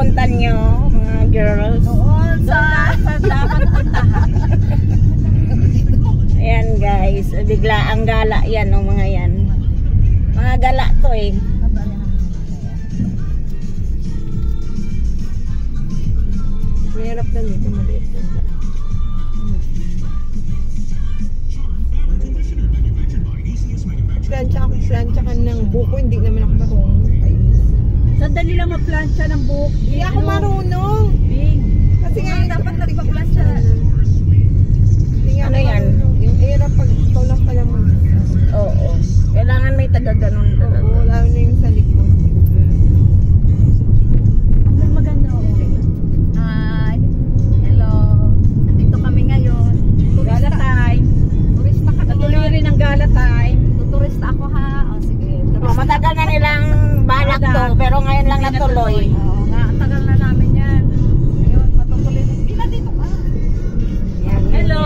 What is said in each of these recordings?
pupunta nyo, mga girls? Doon sa dapat puntahan. Ayan guys, bigla ang gala yan, o mga yan. Mga gala to eh. Mahirap na dito, maliit lang. Plancha ka ng buko, hindi naman ako marunong. Sandali lang ma-plancha ng buhok. Hindi ako marunong. Bing. Kasi nga dapat nagpa-plancha. Ano yan? Yung era pag ikaw lang pala mo. Oo. Kailangan may taga-ganon talaga. Oo, lalo na yung sa likod. Ang maganda ako. Hi. Hello. Nandito kami ngayon. Gala time. Turista ka. Natuloy rin ang gala time. Tuturista ako ha. O sige. Matagal na nilang balak to, pero ngayon lang natuloy. Oo nga, ang tagal na namin yan. Ayun, matutuloy. Pina dito ka. Hello.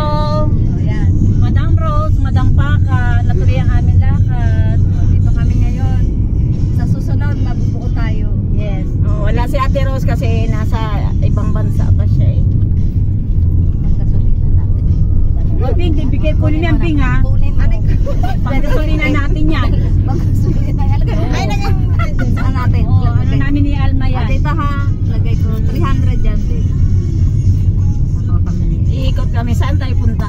Ayan. Madam Rose, Madam Paka, natuloy ang aming lakad. Dito kami ngayon. Sa susunod, mabubuo tayo. Yes. Wala si Ate Rose kasi nasa ibang bansa pa siya eh. Ang gasolina natin. Well, Bing, bibigay ko rin yan, Bing, ha? Kunin mo. Pag-gasolina natin yan. Pag-gasolina yan. Ay, naging Saan natin? Ano namin ni Alma yan? Dito ha, lagay ko 300 dyan, Bing. Iikot kami. Saan tayo punta?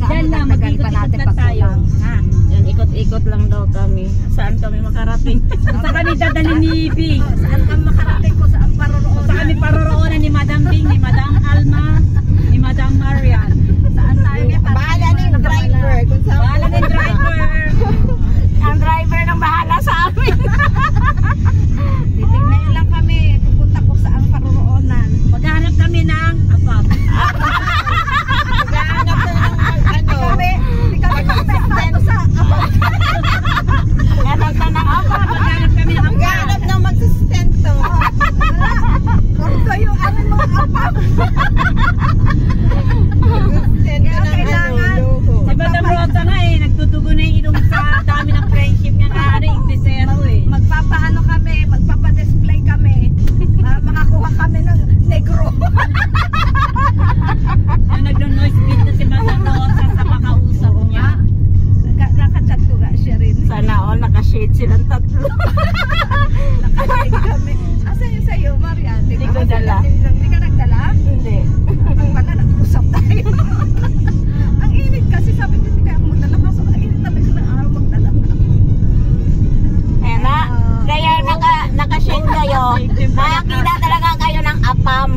Diyan na, mag-ikot-ikot lang tayo. Ha? Yan, ikot-ikot lang daw kami. Saan kami makarating? Saan kami dadalhin ni Bing? Saan kami makarating ko? Saan paroroonan? Saan kami paroroonan ni Madam Bing, ni Madam Alma, ni Madam Marian? Saan tayo? bahala na yung driver. Kung saan Bahala na yung driver. Ang driver nang bahala sa amin. Titignan nyo lang kami. Pupunta ko sa ang paroroonan. Maghanap kami ng apap. maghahanap na ng Hindi kami magsasato sa apap. Ganun ka ng apa. Maghanap kami ng apap. maghahanap ng magsustento. Kordo yung aming mga apap. Magsustento ng kailangan. luho. Si Madam Rosa nga eh, nagtutugo na yung ilong sa dami ng friendship niya na Inglesero eh. Magpapaano kami, magpapadisplay kami. Makakuha kami ng negro. Yung nagno-noise beat na si Madam Rosa sa makausap niya. Nakachat ko nga siya rin. Sana all nakashade silang tatlo. Nakashade kami. Asan yung sa'yo, Marian? Hindi ko dala. Hindi ka nagdala? Hindi. Pala, nag-usap tayo. Ang init kasi, sabi ko hindi kaya ako magdala. Kaso ang init talaga ng araw magdala. Ayan na. Kaya nakashade kayo. Nakakita talaga kayo ng apam.